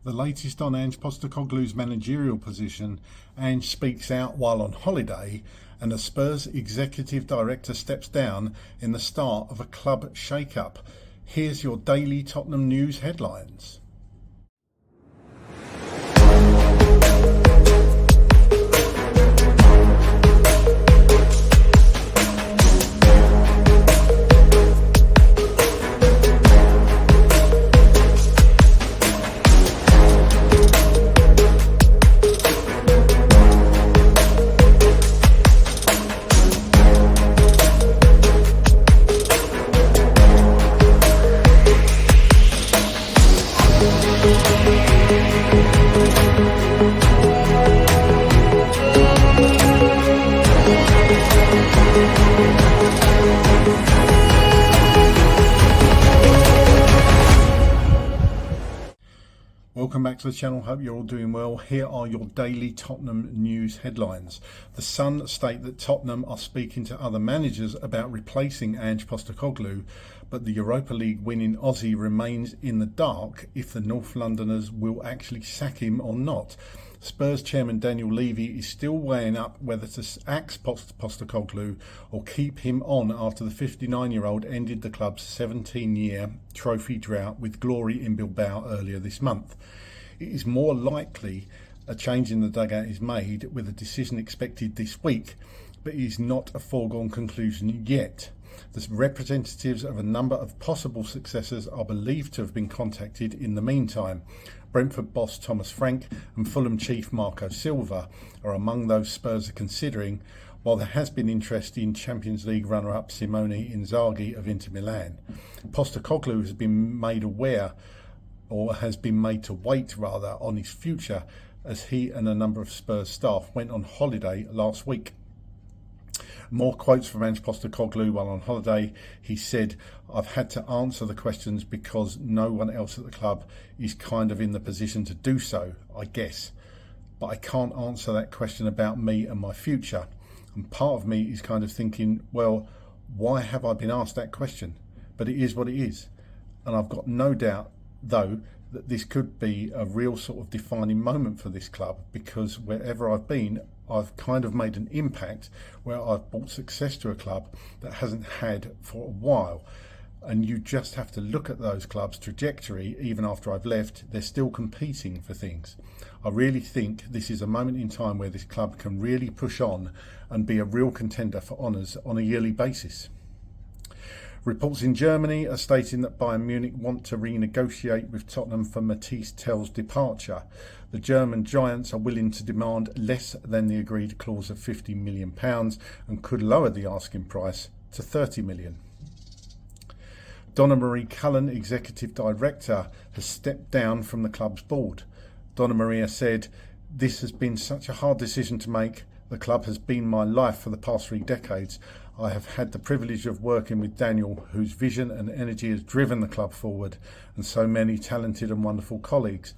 The latest on Ange Postecoglou's managerial position. Ange speaks out while on holiday, and a Spurs executive director steps down in the start of a club shake-up. Here's your daily Tottenham news headlines. Welcome back to the channel, hope you're all doing well. Here are your daily Tottenham news headlines. The Sun state that Tottenham are speaking to other managers about replacing Ange Postecoglou, but the Europa League winning Aussie remains in the dark if the North Londoners will actually sack him or not. Spurs chairman Daniel Levy is still weighing up whether to axe Postecoglou or keep him on after the 59-year-old ended the club's 17-year trophy drought with glory in Bilbao earlier this month. It is more likely a change in the dugout is made, with a decision expected this week, but it is not a foregone conclusion yet. The representatives of a number of possible successors are believed to have been contacted in the meantime. Brentford boss Thomas Frank and Fulham chief Marco Silva are among those Spurs are considering, while there has been interest in Champions League runner-up Simone Inzaghi of Inter Milan. Postecoglou has been made aware, or has been made to wait rather, on his future as he and a number of Spurs staff went on holiday last week. More quotes from Ange Postecoglou while on holiday. He said, "I've had to answer the questions because no one else at the club is kind of in the position to do so, I guess. But I can't answer that question about me and my future. And part of me is kind of thinking, well, why have I been asked that question? But it is what it is. And I've got no doubt, though, that this could be a real sort of defining moment for this club, because wherever I've been, I've kind of made an impact where I've brought success to a club that hasn't had for a while. And you just have to look at those clubs' trajectory. Even after I've left, they're still competing for things. I really think this is a moment in time where this club can really push on and be a real contender for honours on a yearly basis." Reports in Germany are stating that Bayern Munich want to renegotiate with Tottenham for Mathys Tel's departure. The German giants are willing to demand less than the agreed clause of £50 million and could lower the asking price to £30 million. Donna Cullen, executive director, has stepped down from the club's board. Donna Maria said, "This has been such a hard decision to make. The club has been my life for the past 3 decades. I have had the privilege of working with Daniel, whose vision and energy has driven the club forward, and so many talented and wonderful colleagues.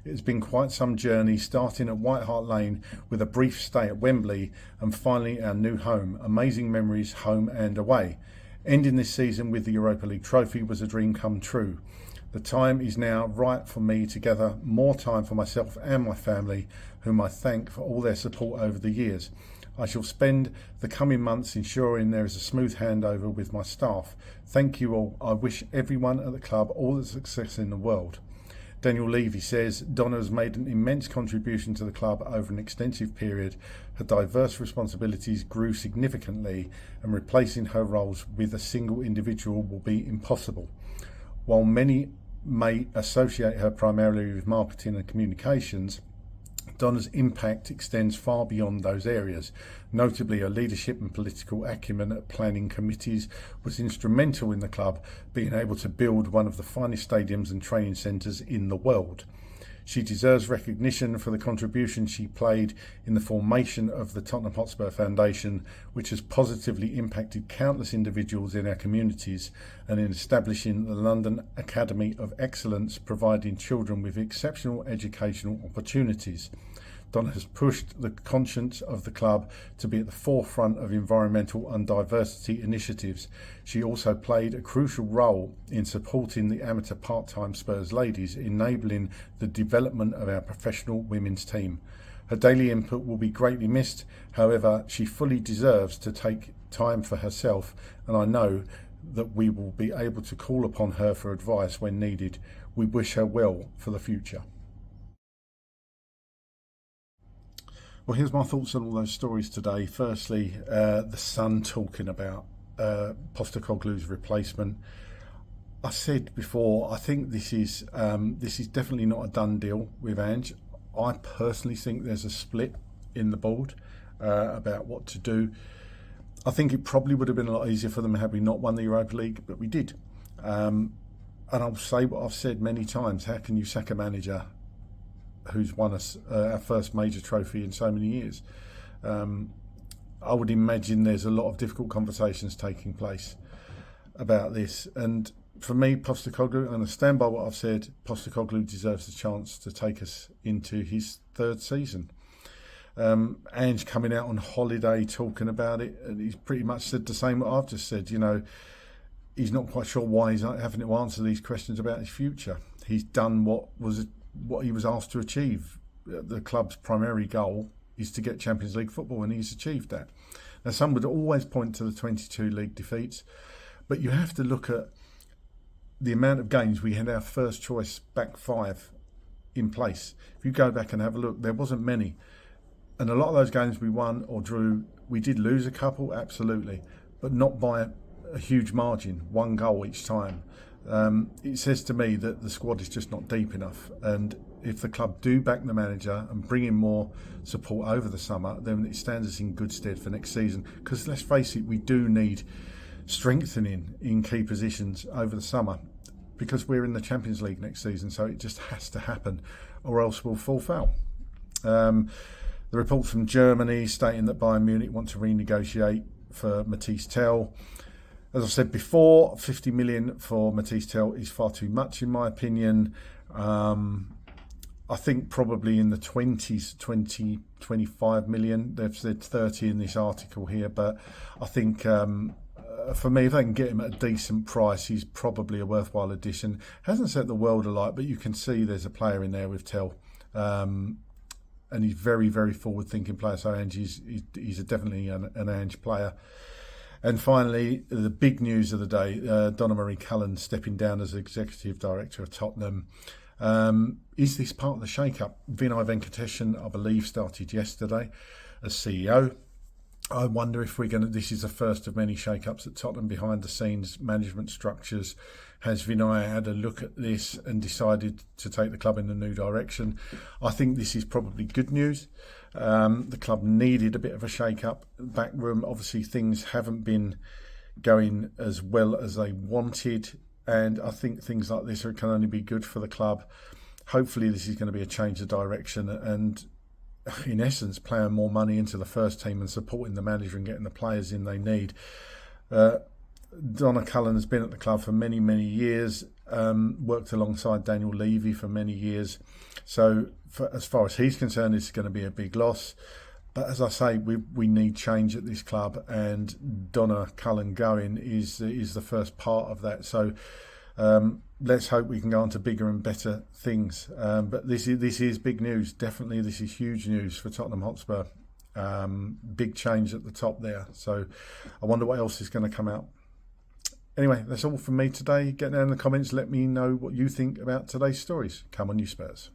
It has been quite some journey, starting at White Hart Lane with a brief stay at Wembley, and finally our new home. Amazing memories home and away. Ending this season with the Europa League trophy was a dream come true. The time is now right for me to gather more time for myself and my family, whom I thank for all their support over the years. I shall spend the coming months ensuring there is a smooth handover with my staff. Thank you all. I wish everyone at the club all the success in the world." Daniel Levy says Donna has made an immense contribution to the club over an extensive period. Her diverse responsibilities grew significantly, and replacing her roles with a single individual will be impossible. While many may associate her primarily with marketing and communications, Donna's impact extends far beyond those areas. Notably, her leadership and political acumen at planning committees was instrumental in the club being able to build one of the finest stadiums and training centres in the world. She deserves recognition for the contribution she played in the formation of the Tottenham Hotspur Foundation, which has positively impacted countless individuals in our communities, and in establishing the London Academy of Excellence, providing children with exceptional educational opportunities. Donna has pushed the conscience of the club to be at the forefront of environmental and diversity initiatives. She also played a crucial role in supporting the amateur part-time Spurs ladies, enabling the development of our professional women's team. Her daily input will be greatly missed. However, she fully deserves to take time for herself, and I know that we will be able to call upon her for advice when needed. We wish her well for the future. Well, here's my thoughts on all those stories today. Firstly, the Sun talking about Postecoglou's replacement. I said before, I think this is definitely not a done deal with Ange. I personally think there's a split in the board about what to do. I think it probably would have been a lot easier for them had we not won the Europa League, but we did. And I'll say what I've said many times: how can you sack a manager who's won us our first major trophy in so many years? I would imagine there's a lot of difficult conversations taking place about this. And for me, Postecoglou, and I stand by what I've said, Postecoglou deserves the chance to take us into his third season. Ange coming out on holiday talking about it, and he's pretty much said the same what I've just said. You know, he's not quite sure why he's not having to answer these questions about his future. He's done what he was asked to achieve. The club's primary goal is to get Champions League football, and he's achieved that. Now, some would always point to the 22 league defeats, but you have to look at the amount of games we had our first choice back five in place. If you go back and have a look, there wasn't many. And a lot of those games we won or drew. We did lose a couple, absolutely, but not by a huge margin, one goal each time. It says to me that the squad is just not deep enough. And if the club do back the manager and bring in more support over the summer, then it stands us in good stead for next season. Because let's face it, we do need strengthening in key positions over the summer, because we're in the Champions League next season, so it just has to happen, or else we'll fall foul. The reports from Germany stating that Bayern Munich want to renegotiate for Matisse Tell. As I said before, 50 million for Matisse Tell is far too much, in my opinion. I think probably in the 20s, 20, 25 million. They've said 30 in this article here, but I think for me, if they can get him at a decent price, he's probably a worthwhile addition. Hasn't set the world alight, but you can see there's a player in there with Tell. And he's very, very forward-thinking player. So Ange, he's definitely an Ange player. And finally, the big news of the day, Donna Marie Cullen stepping down as Executive Director of Tottenham. Is this part of the shake-up? Vinay Venkateshan, I believe, started yesterday as CEO. I wonder if this is the first of many shake-ups at Tottenham behind the scenes, management structures. Has Vinay had a look at this and decided to take the club in a new direction? I think this is probably good news. The club needed a bit of a shake-up. Backroom, obviously things haven't been going as well as they wanted, and I think things like this can only be good for the club. Hopefully this is going to be a change of direction and, in essence, playing more money into the first team and supporting the manager and getting the players in they need. Donna Cullen has been at the club for many, many years, worked alongside Daniel Levy for many years. So as far as he's concerned, it's going to be a big loss. But as I say, we need change at this club, and Donna Cullen going is the first part of that. So let's hope we can go on to bigger and better things. But this is big news. Definitely, this is huge news for Tottenham Hotspur. Big change at the top there. So I wonder what else is going to come out. Anyway, that's all from me today. Get down in the comments. Let me know what you think about today's stories. Come on, you Spurs.